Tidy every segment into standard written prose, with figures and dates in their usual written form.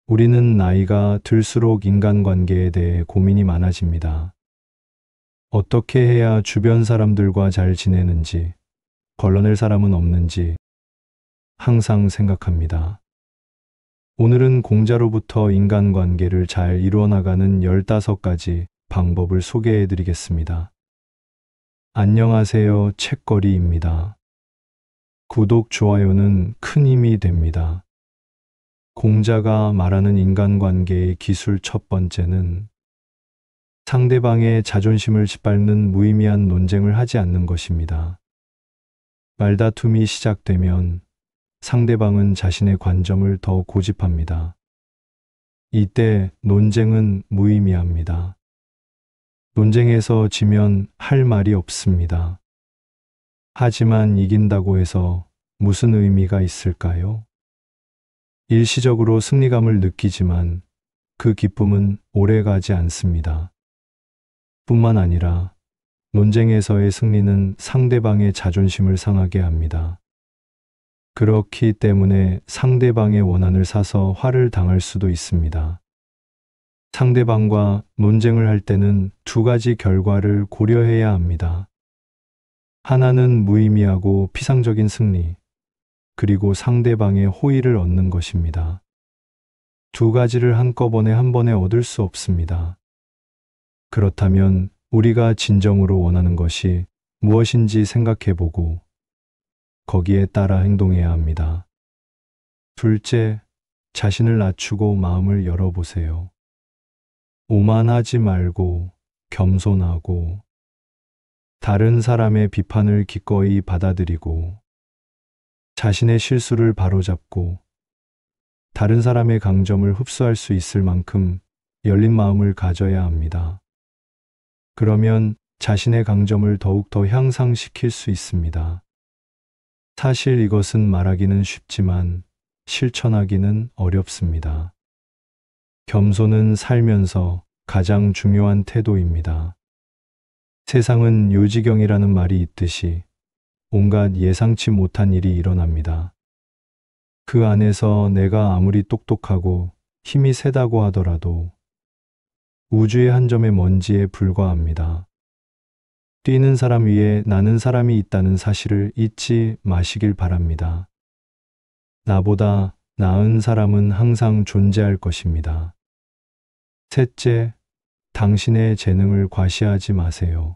우리는 나이가 들수록 인간관계에 대해 고민이 많아집니다. 어떻게 해야 주변 사람들과 잘 지내는지, 걸러낼 사람은 없는지 항상 생각합니다. 오늘은 공자로부터 인간관계를 잘 이루어나가는 15가지 방법을 소개해 드리겠습니다. 안녕하세요. 책거리입니다. 구독, 좋아요는 큰 힘이 됩니다. 공자가 말하는 인간관계의 기술 첫 번째는 상대방의 자존심을 짓밟는 무의미한 논쟁을 하지 않는 것입니다. 말다툼이 시작되면 상대방은 자신의 관점을 더 고집합니다. 이때 논쟁은 무의미합니다. 논쟁에서 지면 할 말이 없습니다. 하지만 이긴다고 해서 무슨 의미가 있을까요? 일시적으로 승리감을 느끼지만 그 기쁨은 오래가지 않습니다. 뿐만 아니라 논쟁에서의 승리는 상대방의 자존심을 상하게 합니다. 그렇기 때문에 상대방의 원한을 사서 화를 당할 수도 있습니다. 상대방과 논쟁을 할 때는 두 가지 결과를 고려해야 합니다. 하나는 무의미하고 피상적인 승리, 그리고 상대방의 호의를 얻는 것입니다. 두 가지를 한꺼번에 한 번에 얻을 수 없습니다. 그렇다면 우리가 진정으로 원하는 것이 무엇인지 생각해보고 거기에 따라 행동해야 합니다. 둘째, 자신을 낮추고 마음을 열어보세요. 오만하지 말고 겸손하고 다른 사람의 비판을 기꺼이 받아들이고 자신의 실수를 바로잡고 다른 사람의 강점을 흡수할 수 있을 만큼 열린 마음을 가져야 합니다. 그러면 자신의 강점을 더욱더 향상시킬 수 있습니다. 사실 이것은 말하기는 쉽지만 실천하기는 어렵습니다. 겸손은 살면서 가장 중요한 태도입니다. 세상은 요지경이라는 말이 있듯이 온갖 예상치 못한 일이 일어납니다. 그 안에서 내가 아무리 똑똑하고 힘이 세다고 하더라도 우주의 한 점의 먼지에 불과합니다. 뛰는 사람 위에 나는 사람이 있다는 사실을 잊지 마시길 바랍니다. 나보다 나은 사람은 항상 존재할 것입니다. 셋째, 당신의 재능을 과시하지 마세요.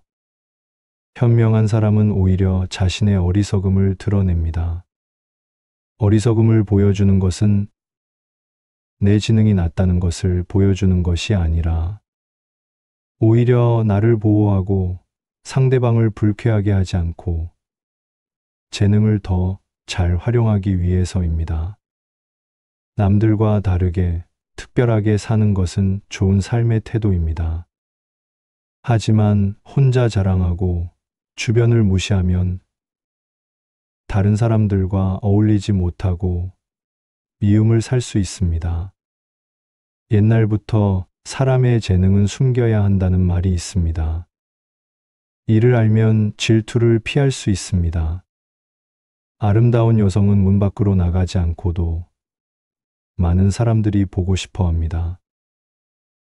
현명한 사람은 오히려 자신의 어리석음을 드러냅니다. 어리석음을 보여주는 것은 내 지능이 낮다는 것을 보여주는 것이 아니라 오히려 나를 보호하고 상대방을 불쾌하게 하지 않고 재능을 더 잘 활용하기 위해서입니다. 남들과 다르게 특별하게 사는 것은 좋은 삶의 태도입니다. 하지만 혼자 자랑하고 주변을 무시하면 다른 사람들과 어울리지 못하고 미움을 살 수 있습니다. 옛날부터 사람의 재능은 숨겨야 한다는 말이 있습니다. 이를 알면 질투를 피할 수 있습니다. 아름다운 여성은 문 밖으로 나가지 않고도 많은 사람들이 보고 싶어 합니다.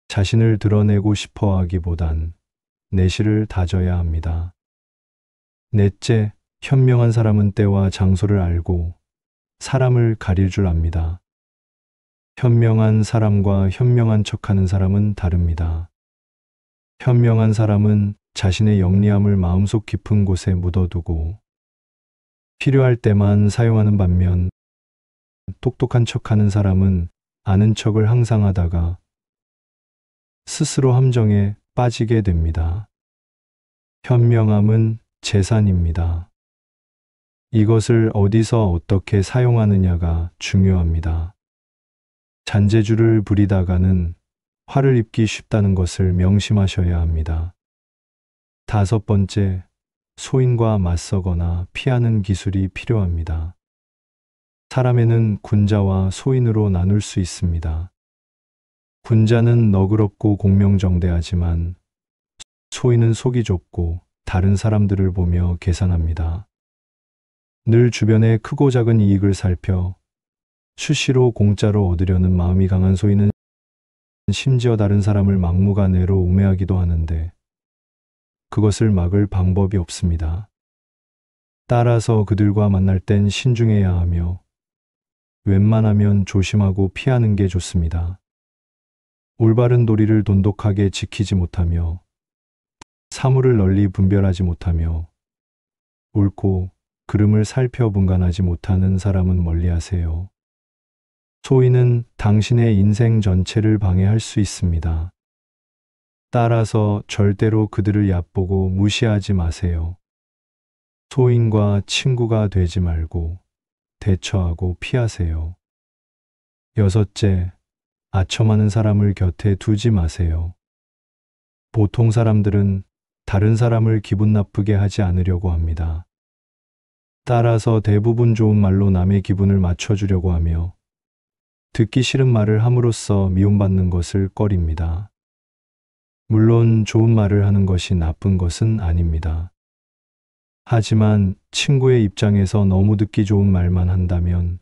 자신을 드러내고 싶어 하기보단 내실을 다져야 합니다. 넷째, 현명한 사람은 때와 장소를 알고 사람을 가릴 줄 압니다. 현명한 사람과 현명한 척하는 사람은 다릅니다. 현명한 사람은 자신의 영리함을 마음속 깊은 곳에 묻어두고 필요할 때만 사용하는 반면 똑똑한 척하는 사람은 아는 척을 항상 하다가 스스로 함정에 빠지게 됩니다. 현명함은 재산입니다. 이것을 어디서 어떻게 사용하느냐가 중요합니다. 잔재주를 부리다가는 화를 입기 쉽다는 것을 명심하셔야 합니다. 다섯 번째, 소인과 맞서거나 피하는 기술이 필요합니다. 사람에는 군자와 소인으로 나눌 수 있습니다. 군자는 너그럽고 공명정대하지만 소인은 속이 좁고 다른 사람들을 보며 계산합니다. 늘 주변의 크고 작은 이익을 살펴 수시로 공짜로 얻으려는 마음이 강한 소인은 심지어 다른 사람을 막무가내로 우매하기도 하는데 그것을 막을 방법이 없습니다. 따라서 그들과 만날 땐 신중해야 하며 웬만하면 조심하고 피하는 게 좋습니다. 올바른 도리를 돈독하게 지키지 못하며 사물을 널리 분별하지 못하며 옳고 그름을 살펴 분간하지 못하는 사람은 멀리하세요. 소인은 당신의 인생 전체를 방해할 수 있습니다. 따라서 절대로 그들을 얕보고 무시하지 마세요. 소인과 친구가 되지 말고 대처하고 피하세요. 여섯째, 아첨하는 사람을 곁에 두지 마세요. 보통 사람들은 다른 사람을 기분 나쁘게 하지 않으려고 합니다. 따라서 대부분 좋은 말로 남의 기분을 맞춰주려고 하며 듣기 싫은 말을 함으로써 미움받는 것을 꺼립니다. 물론 좋은 말을 하는 것이 나쁜 것은 아닙니다. 하지만 친구의 입장에서 너무 듣기 좋은 말만 한다면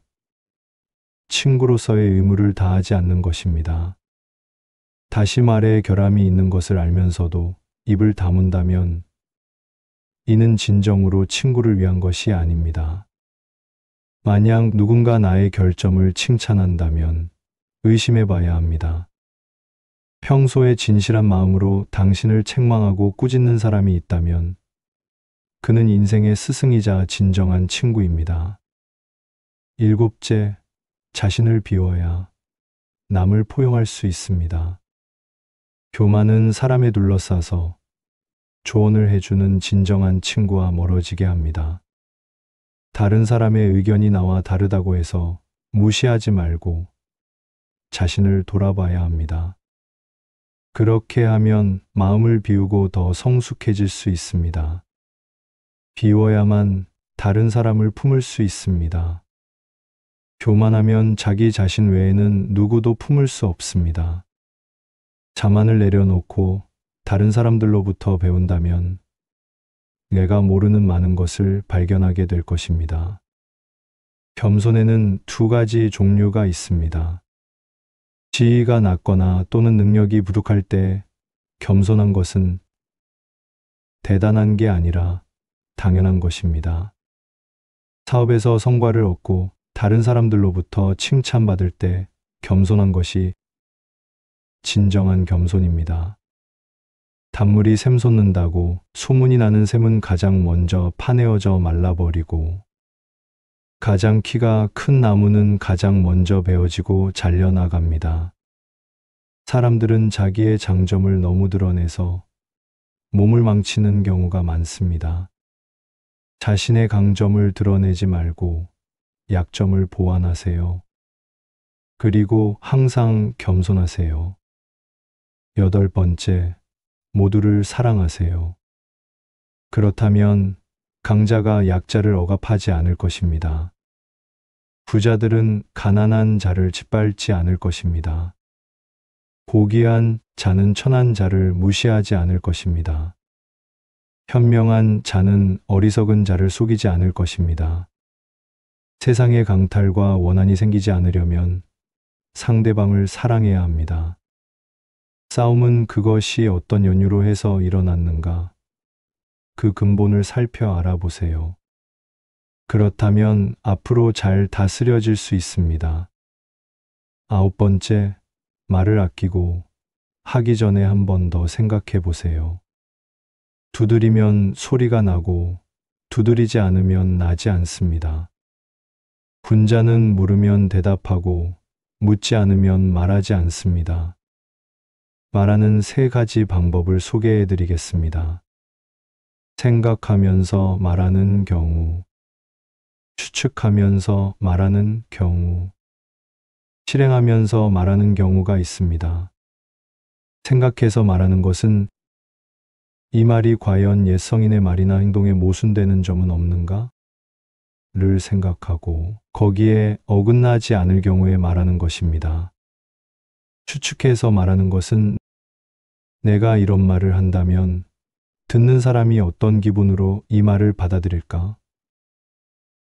친구로서의 의무를 다하지 않는 것입니다. 다시 말해 결함이 있는 것을 알면서도 입을 다문다면 이는 진정으로 친구를 위한 것이 아닙니다. 만약 누군가 나의 결점을 칭찬한다면 의심해 봐야 합니다. 평소에 진실한 마음으로 당신을 책망하고 꾸짖는 사람이 있다면 그는 인생의 스승이자 진정한 친구입니다. 일곱째, 자신을 비워야 남을 포용할 수 있습니다. 교만은 사람에 둘러싸서 조언을 해주는 진정한 친구와 멀어지게 합니다. 다른 사람의 의견이 나와 다르다고 해서 무시하지 말고 자신을 돌아봐야 합니다. 그렇게 하면 마음을 비우고 더 성숙해질 수 있습니다. 비워야만 다른 사람을 품을 수 있습니다. 교만하면 자기 자신 외에는 누구도 품을 수 없습니다. 자만을 내려놓고 다른 사람들로부터 배운다면 내가 모르는 많은 것을 발견하게 될 것입니다. 겸손에는 두 가지 종류가 있습니다. 지위가 낮거나 또는 능력이 부족할 때 겸손한 것은 대단한 게 아니라 당연한 것입니다. 사업에서 성과를 얻고 다른 사람들로부터 칭찬받을 때 겸손한 것이 진정한 겸손입니다. 단물이 샘솟는다고 소문이 나는 샘은 가장 먼저 파내어져 말라버리고 가장 키가 큰 나무는 가장 먼저 베어지고 잘려나갑니다. 사람들은 자기의 장점을 너무 드러내서 몸을 망치는 경우가 많습니다. 자신의 강점을 드러내지 말고 약점을 보완하세요. 그리고 항상 겸손하세요. 여덟 번째, 모두를 사랑하세요. 그렇다면 강자가 약자를 억압하지 않을 것입니다. 부자들은 가난한 자를 짓밟지 않을 것입니다. 고귀한 자는 천한 자를 무시하지 않을 것입니다. 현명한 자는 어리석은 자를 속이지 않을 것입니다. 세상에 강탈과 원한이 생기지 않으려면 상대방을 사랑해야 합니다. 싸움은 그것이 어떤 연유로 해서 일어났는가? 그 근본을 살펴 알아보세요. 그렇다면 앞으로 잘 다스려질 수 있습니다. 아홉 번째, 말을 아끼고 하기 전에 한 번 더 생각해 보세요. 두드리면 소리가 나고 두드리지 않으면 나지 않습니다. 군자는 물으면 대답하고 묻지 않으면 말하지 않습니다. 말하는 세 가지 방법을 소개해 드리겠습니다. 생각하면서 말하는 경우, 추측하면서 말하는 경우, 실행하면서 말하는 경우가 있습니다. 생각해서 말하는 것은 이 말이 과연 옛 성인의 말이나 행동에 모순되는 점은 없는가? 를 생각하고 거기에 어긋나지 않을 경우에 말하는 것입니다. 추측해서 말하는 것은 내가 이런 말을 한다면 듣는 사람이 어떤 기분으로 이 말을 받아들일까?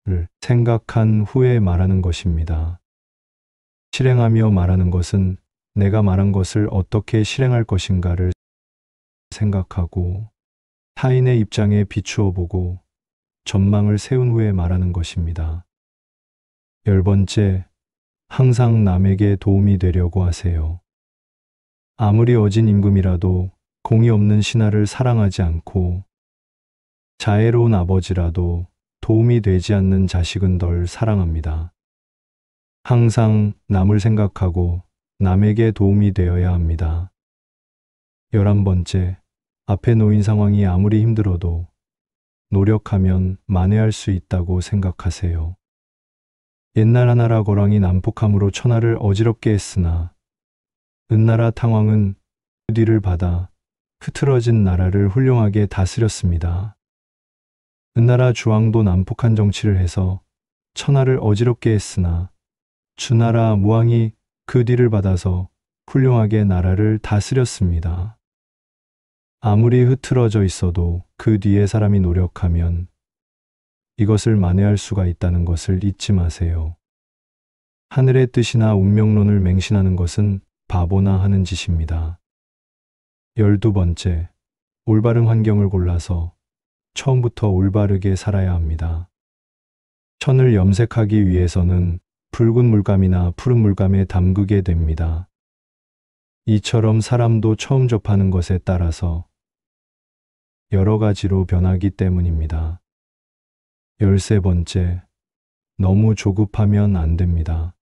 를 생각한 후에 말하는 것입니다. 실행하며 말하는 것은 내가 말한 것을 어떻게 실행할 것인가를 생각하고 타인의 입장에 비추어 보고 전망을 세운 후에 말하는 것입니다. 10번째, 항상 남에게 도움이 되려고 하세요. 아무리 어진 임금이라도 공의 없는 신하를 사랑하지 않고 자애로운 아버지라도 도움이 되지 않는 자식은 덜 사랑합니다. 항상 남을 생각하고 남에게 도움이 되어야 합니다. 11번째, 앞에 놓인 상황이 아무리 힘들어도 노력하면 만회할 수 있다고 생각하세요. 옛날 하나라 거랑이 난폭함으로 천하를 어지럽게 했으나 은나라 탕왕은 그 뒤를 받아 흐트러진 나라를 훌륭하게 다스렸습니다. 은나라 주왕도 난폭한 정치를 해서 천하를 어지럽게 했으나 주나라 무왕이 그 뒤를 받아서 훌륭하게 나라를 다스렸습니다. 아무리 흐트러져 있어도 그 뒤에 사람이 노력하면 이것을 만회할 수가 있다는 것을 잊지 마세요. 하늘의 뜻이나 운명론을 맹신하는 것은 바보나 하는 짓입니다. 12번째, 올바른 환경을 골라서 처음부터 올바르게 살아야 합니다. 천을 염색하기 위해서는 붉은 물감이나 푸른 물감에 담그게 됩니다. 이처럼 사람도 처음 접하는 것에 따라서 여러 가지로 변하기 때문입니다. 13번째, 너무 조급하면 안 됩니다.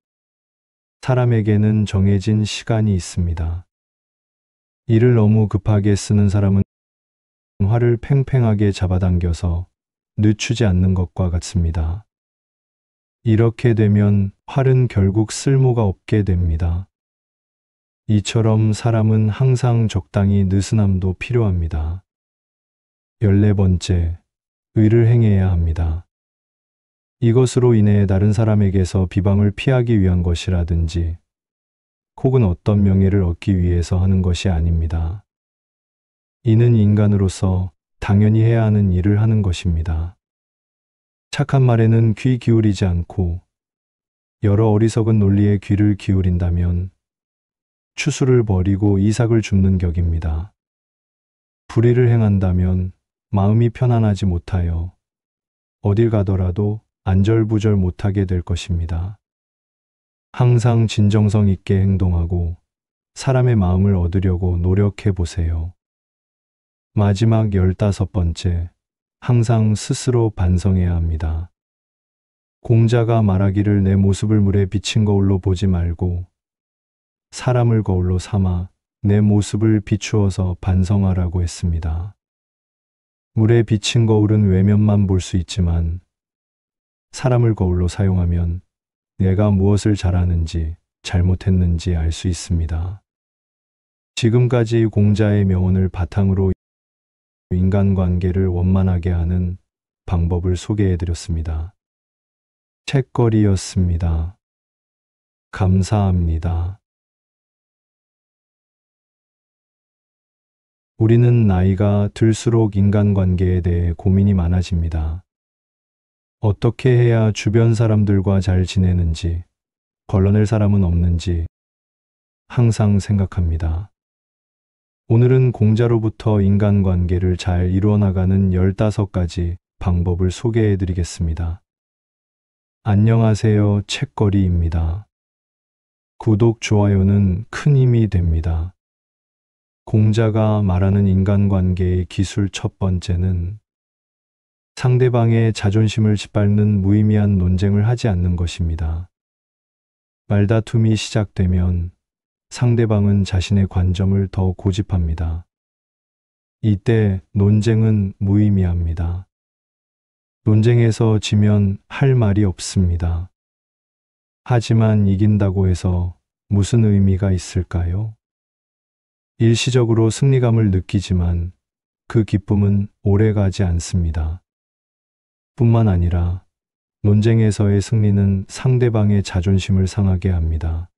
사람에게는 정해진 시간이 있습니다. 일을 너무 급하게 쓰는 사람은 활을 팽팽하게 잡아당겨서 늦추지 않는 것과 같습니다. 이렇게 되면 활은 결국 쓸모가 없게 됩니다. 이처럼 사람은 항상 적당히 느슨함도 필요합니다. 14번째, 의를 행해야 합니다. 이것으로 인해 다른 사람에게서 비방을 피하기 위한 것이라든지 혹은 어떤 명예를 얻기 위해서 하는 것이 아닙니다. 이는 인간으로서 당연히 해야 하는 일을 하는 것입니다. 착한 말에는 귀 기울이지 않고 여러 어리석은 논리에 귀를 기울인다면 추수를 버리고 이삭을 줍는 격입니다. 불의를 행한다면 마음이 편안하지 못하여 어딜 가더라도 안절부절 못하게 될 것입니다. 항상 진정성 있게 행동하고 사람의 마음을 얻으려고 노력해 보세요. 마지막 15번째, 항상 스스로 반성해야 합니다. 공자가 말하기를 내 모습을 물에 비친 거울로 보지 말고 사람을 거울로 삼아 내 모습을 비추어서 반성하라고 했습니다. 물에 비친 거울은 외면만 볼 수 있지만 사람을 거울로 사용하면 내가 무엇을 잘하는지 잘못했는지 알 수 있습니다. 지금까지 공자의 명언을 바탕으로 인간관계를 원만하게 하는 방법을 소개해드렸습니다. 책거리였습니다. 감사합니다. 우리는 나이가 들수록 인간관계에 대해 고민이 많아집니다. 어떻게 해야 주변 사람들과 잘 지내는지, 걸러낼 사람은 없는지 항상 생각합니다. 오늘은 공자로부터 인간관계를 잘 이루어나가는 15가지 방법을 소개해 드리겠습니다. 안녕하세요. 책거리입니다. 구독, 좋아요는 큰 힘이 됩니다. 공자가 말하는 인간관계의 기술 첫 번째는 상대방의 자존심을 짓밟는 무의미한 논쟁을 하지 않는 것입니다. 말다툼이 시작되면 상대방은 자신의 관점을 더 고집합니다. 이때 논쟁은 무의미합니다. 논쟁에서 지면 할 말이 없습니다. 하지만 이긴다고 해서 무슨 의미가 있을까요? 일시적으로 승리감을 느끼지만 그 기쁨은 오래가지 않습니다. 뿐만 아니라 논쟁에서의 승리는 상대방의 자존심을 상하게 합니다.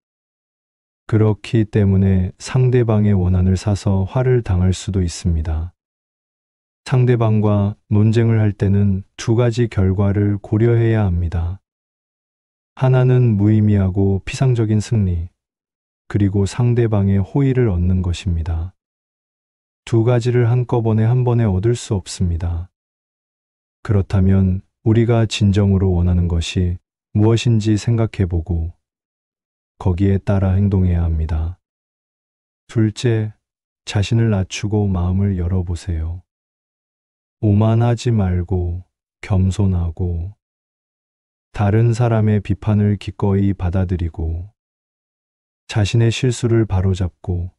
그렇기 때문에 상대방의 원한을 사서 화를 당할 수도 있습니다. 상대방과 논쟁을 할 때는 두 가지 결과를 고려해야 합니다. 하나는 무의미하고 피상적인 승리, 그리고 상대방의 호의를 얻는 것입니다. 두 가지를 한꺼번에 한 번에 얻을 수 없습니다. 그렇다면 우리가 진정으로 원하는 것이 무엇인지 생각해보고 거기에 따라 행동해야 합니다. 둘째, 자신을 낮추고 마음을 열어보세요. 오만하지 말고 겸손하고 다른 사람의 비판을 기꺼이 받아들이고 자신의 실수를 바로잡고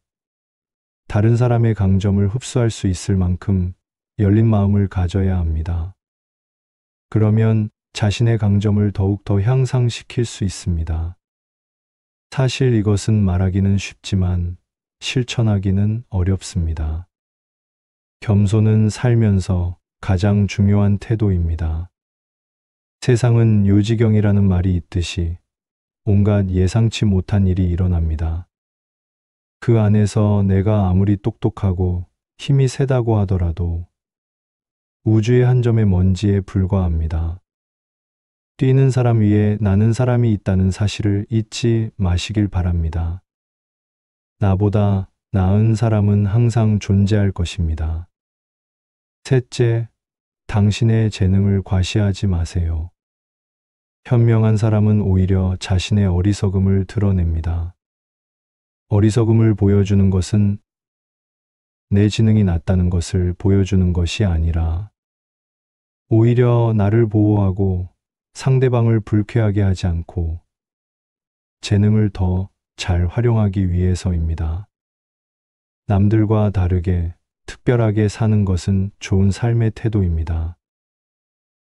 다른 사람의 강점을 흡수할 수 있을 만큼 열린 마음을 가져야 합니다. 그러면 자신의 강점을 더욱더 향상시킬 수 있습니다. 사실 이것은 말하기는 쉽지만 실천하기는 어렵습니다. 겸손은 살면서 가장 중요한 태도입니다. 세상은 요지경이라는 말이 있듯이 온갖 예상치 못한 일이 일어납니다. 그 안에서 내가 아무리 똑똑하고 힘이 세다고 하더라도 우주의 한 점의 먼지에 불과합니다. 뛰는 사람 위에 나는 사람이 있다는 사실을 잊지 마시길 바랍니다. 나보다 나은 사람은 항상 존재할 것입니다. 셋째, 당신의 재능을 과시하지 마세요. 현명한 사람은 오히려 자신의 어리석음을 드러냅니다. 어리석음을 보여주는 것은 내 지능이 낮다는 것을 보여주는 것이 아니라 오히려 나를 보호하고 상대방을 불쾌하게 하지 않고 재능을 더 잘 활용하기 위해서입니다. 남들과 다르게 특별하게 사는 것은 좋은 삶의 태도입니다.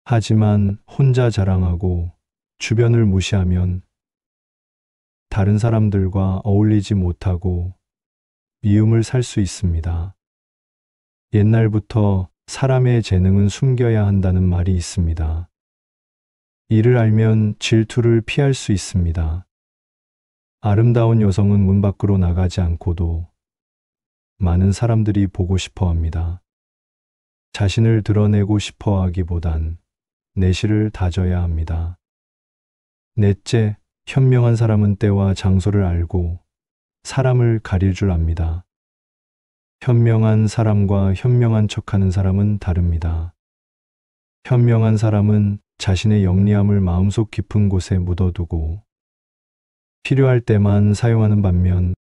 하지만 혼자 자랑하고 주변을 무시하면 다른 사람들과 어울리지 못하고 미움을 살 수 있습니다. 옛날부터 사람의 재능은 숨겨야 한다는 말이 있습니다. 이를 알면 질투를 피할 수 있습니다. 아름다운 여성은 문 밖으로 나가지 않고도 많은 사람들이 보고 싶어 합니다. 자신을 드러내고 싶어 하기보단 내실을 다져야 합니다. 넷째, 현명한 사람은 때와 장소를 알고 사람을 가릴 줄 압니다. 현명한 사람과 현명한 척하는 사람은 다릅니다. 현명한 사람은 자신의 영리함을 마음속 깊은 곳에 묻어두고 필요할 때만 사용하는 반면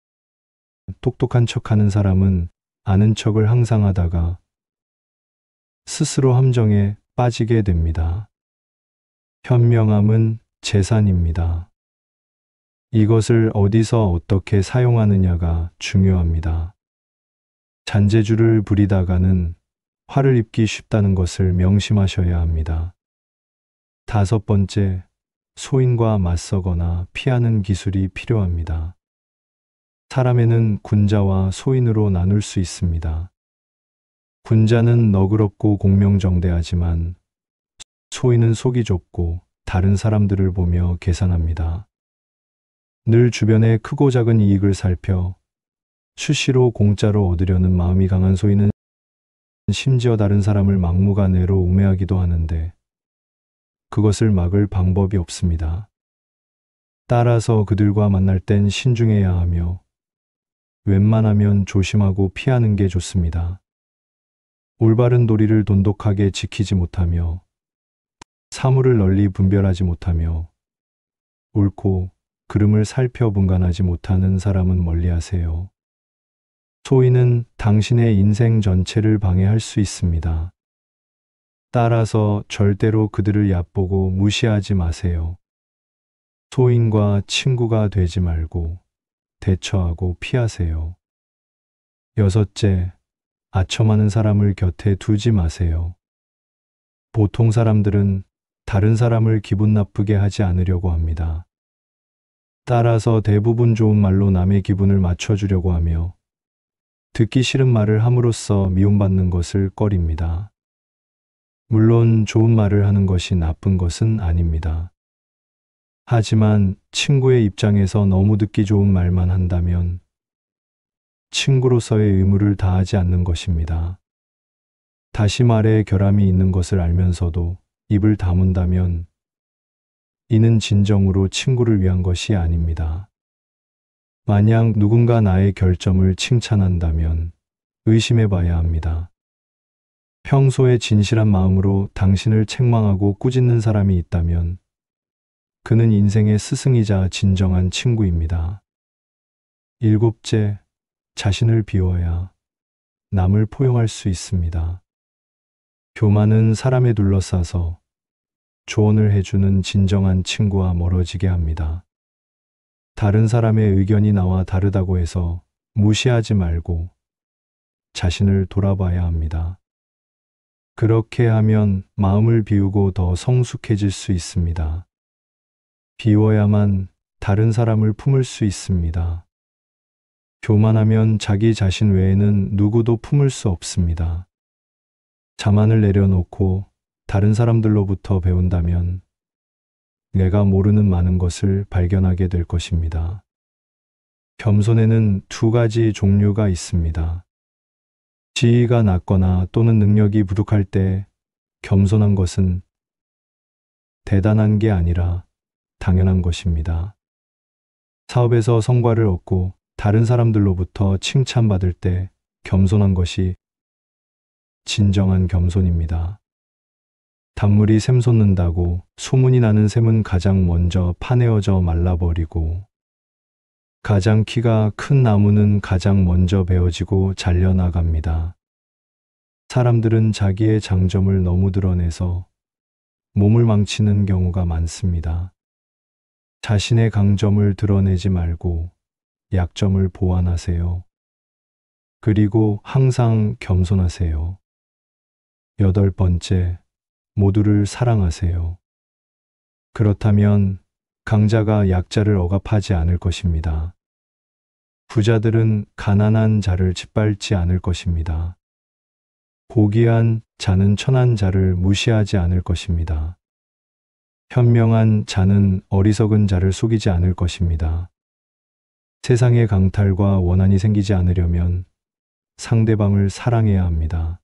똑똑한 척하는 사람은 아는 척을 항상 하다가 스스로 함정에 빠지게 됩니다. 현명함은 재산입니다. 이것을 어디서 어떻게 사용하느냐가 중요합니다. 잔재주를 부리다가는 화를 입기 쉽다는 것을 명심하셔야 합니다. 다섯 번째, 소인과 맞서거나 피하는 기술이 필요합니다. 사람에는 군자와 소인으로 나눌 수 있습니다. 군자는 너그럽고 공명정대하지만 소인은 속이 좁고 다른 사람들을 보며 계산합니다. 늘 주변의 크고 작은 이익을 살펴 수시로 공짜로 얻으려는 마음이 강한 소인은 심지어 다른 사람을 막무가내로 우매하기도 하는데 그것을 막을 방법이 없습니다. 따라서 그들과 만날 땐 신중해야 하며 웬만하면 조심하고 피하는 게 좋습니다. 올바른 도리를 돈독하게 지키지 못하며 사물을 널리 분별하지 못하며 옳고 그름을 살펴 분간하지 못하는 사람은 멀리하세요. 소인은 당신의 인생 전체를 방해할 수 있습니다. 따라서 절대로 그들을 얕보고 무시하지 마세요. 소인과 친구가 되지 말고 대처하고 피하세요. 여섯째, 아첨하는 사람을 곁에 두지 마세요. 보통 사람들은 다른 사람을 기분 나쁘게 하지 않으려고 합니다. 따라서 대부분 좋은 말로 남의 기분을 맞춰주려고 하며 듣기 싫은 말을 함으로써 미움받는 것을 꺼립니다. 물론 좋은 말을 하는 것이 나쁜 것은 아닙니다. 하지만 친구의 입장에서 너무 듣기 좋은 말만 한다면 친구로서의 의무를 다하지 않는 것입니다. 다시 말해 결함이 있는 것을 알면서도 입을 다문다면 이는 진정으로 친구를 위한 것이 아닙니다. 만약 누군가 나의 결점을 칭찬한다면 의심해 봐야 합니다. 평소에 진실한 마음으로 당신을 책망하고 꾸짖는 사람이 있다면 그는 인생의 스승이자 진정한 친구입니다. 일곱째, 자신을 비워야 남을 포용할 수 있습니다. 교만은 사람에 둘러싸서 조언을 해주는 진정한 친구와 멀어지게 합니다. 다른 사람의 의견이 나와 다르다고 해서 무시하지 말고 자신을 돌아봐야 합니다. 그렇게 하면 마음을 비우고 더 성숙해질 수 있습니다. 비워야만 다른 사람을 품을 수 있습니다. 교만하면 자기 자신 외에는 누구도 품을 수 없습니다. 자만을 내려놓고 다른 사람들로부터 배운다면 내가 모르는 많은 것을 발견하게 될 것입니다. 겸손에는 두 가지 종류가 있습니다. 지위가 낮거나 또는 능력이 부족할 때 겸손한 것은 대단한 게 아니라 당연한 것입니다. 사업에서 성과를 얻고 다른 사람들로부터 칭찬받을 때 겸손한 것이 진정한 겸손입니다. 단물이 샘솟는다고 소문이 나는 샘은 가장 먼저 파내어져 말라버리고 가장 키가 큰 나무는 가장 먼저 베어지고 잘려나갑니다. 사람들은 자기의 장점을 너무 드러내서 몸을 망치는 경우가 많습니다. 자신의 강점을 드러내지 말고 약점을 보완하세요. 그리고 항상 겸손하세요. 여덟 번째, 모두를 사랑하세요. 그렇다면 강자가 약자를 억압하지 않을 것입니다. 부자들은 가난한 자를 짓밟지 않을 것입니다. 고귀한 자는 천한 자를 무시하지 않을 것입니다. 현명한 자는 어리석은 자를 속이지 않을 것입니다. 세상에 강탈과 원한이 생기지 않으려면 상대방을 사랑해야 합니다.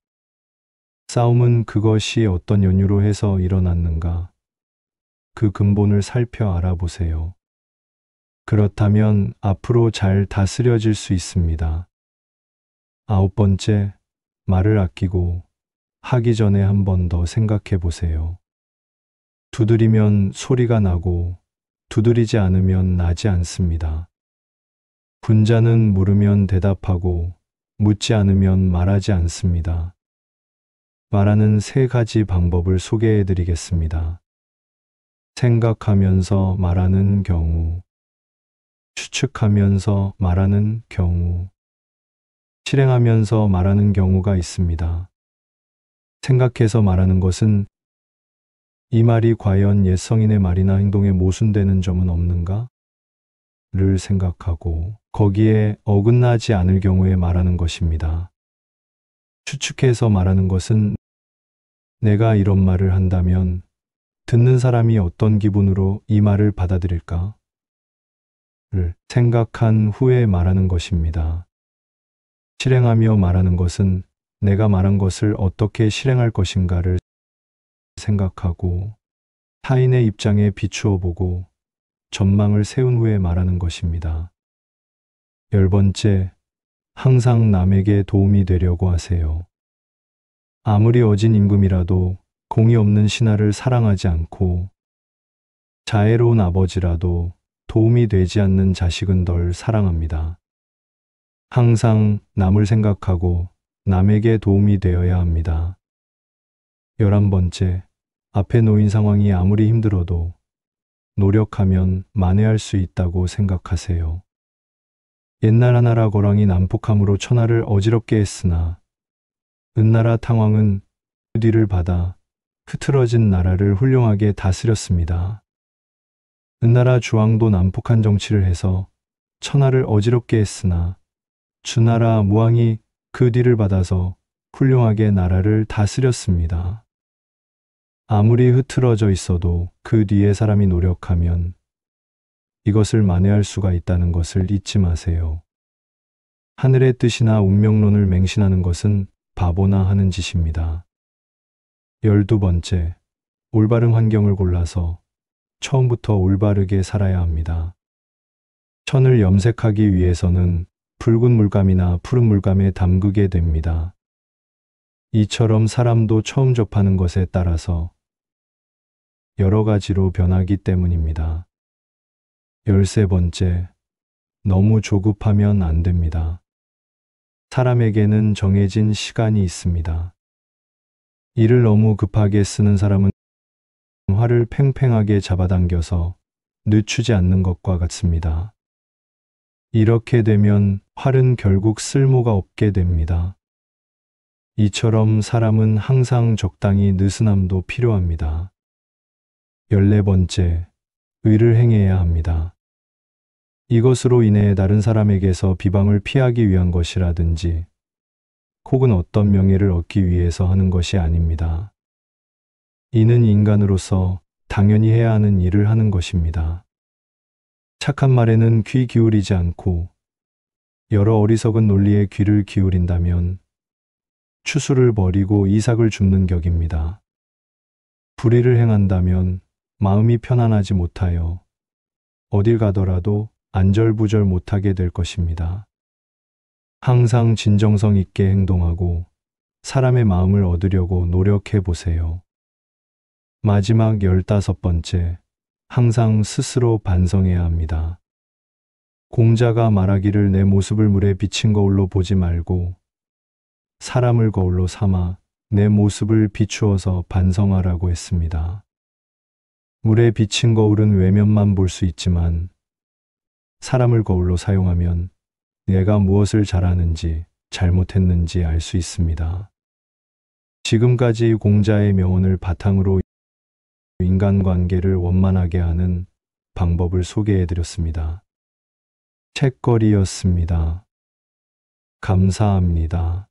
싸움은 그것이 어떤 연유로 해서 일어났는가? 그 근본을 살펴 알아보세요. 그렇다면 앞으로 잘 다스려질 수 있습니다. 아홉 번째, 말을 아끼고 하기 전에 한 번 더 생각해 보세요. 두드리면 소리가 나고 두드리지 않으면 나지 않습니다. 분자는 물으면 대답하고 묻지 않으면 말하지 않습니다. 말하는 세 가지 방법을 소개해 드리겠습니다. 생각하면서 말하는 경우, 추측하면서 말하는 경우, 실행하면서 말하는 경우가 있습니다. 생각해서 말하는 것은 이 말이 과연 옛 성인의 말이나 행동에 모순되는 점은 없는가? 를 생각하고 거기에 어긋나지 않을 경우에 말하는 것입니다. 추측해서 말하는 것은 내가 이런 말을 한다면 듣는 사람이 어떤 기분으로 이 말을 받아들일까? 를 생각한 후에 말하는 것입니다. 실행하며 말하는 것은 내가 말한 것을 어떻게 실행할 것인가를 생각하고 타인의 입장에 비추어 보고 전망을 세운 후에 말하는 것입니다. 열 번째, 항상 남에게 도움이 되려고 하세요. 아무리 어진 임금이라도 공이 없는 신하를 사랑하지 않고 자애로운 아버지라도 도움이 되지 않는 자식은 덜 사랑합니다. 항상 남을 생각하고 남에게 도움이 되어야 합니다. 11번째, 앞에 놓인 상황이 아무리 힘들어도 노력하면 만회할 수 있다고 생각하세요. 옛날 하나라 거랑이 난폭함으로 천하를 어지럽게 했으나 은나라 탕왕은 그 뒤를 받아 흐트러진 나라를 훌륭하게 다스렸습니다. 은나라 주왕도 난폭한 정치를 해서 천하를 어지럽게 했으나 주나라 무왕이 그 뒤를 받아서 훌륭하게 나라를 다스렸습니다. 아무리 흐트러져 있어도 그 뒤에 사람이 노력하면 이것을 만회할 수가 있다는 것을 잊지 마세요. 하늘의 뜻이나 운명론을 맹신하는 것은 바보나 하는 짓입니다. 12번째, 올바른 환경을 골라서 처음부터 올바르게 살아야 합니다. 천을 염색하기 위해서는 붉은 물감이나 푸른 물감에 담그게 됩니다. 이처럼 사람도 처음 접하는 것에 따라서 여러 가지로 변하기 때문입니다. 13번째, 너무 조급하면 안 됩니다. 사람에게는 정해진 시간이 있습니다. 일을 너무 급하게 쓰는 사람은 활을 팽팽하게 잡아당겨서 늦추지 않는 것과 같습니다. 이렇게 되면 활은 결국 쓸모가 없게 됩니다. 이처럼 사람은 항상 적당히 느슨함도 필요합니다. 14번째, 의를 행해야 합니다. 이것으로 인해 다른 사람에게서 비방을 피하기 위한 것이라든지 혹은 어떤 명예를 얻기 위해서 하는 것이 아닙니다. 이는 인간으로서 당연히 해야 하는 일을 하는 것입니다. 착한 말에는 귀 기울이지 않고 여러 어리석은 논리에 귀를 기울인다면 추수를 버리고 이삭을 줍는 격입니다. 불의를 행한다면 마음이 편안하지 못하여 어딜 가더라도 안절부절 못하게 될 것입니다. 항상 진정성 있게 행동하고 사람의 마음을 얻으려고 노력해 보세요. 마지막 15번째, 항상 스스로 반성해야 합니다. 공자가 말하기를 내 모습을 물에 비친 거울로 보지 말고 사람을 거울로 삼아 내 모습을 비추어서 반성하라고 했습니다. 물에 비친 거울은 외면만 볼 수 있지만 사람을 거울로 사용하면 내가 무엇을 잘하는지 잘못했는지 알 수 있습니다. 지금까지 공자의 명언을 바탕으로 인간관계를 원만하게 하는 방법을 소개해 드렸습니다. 책거리였습니다. 감사합니다.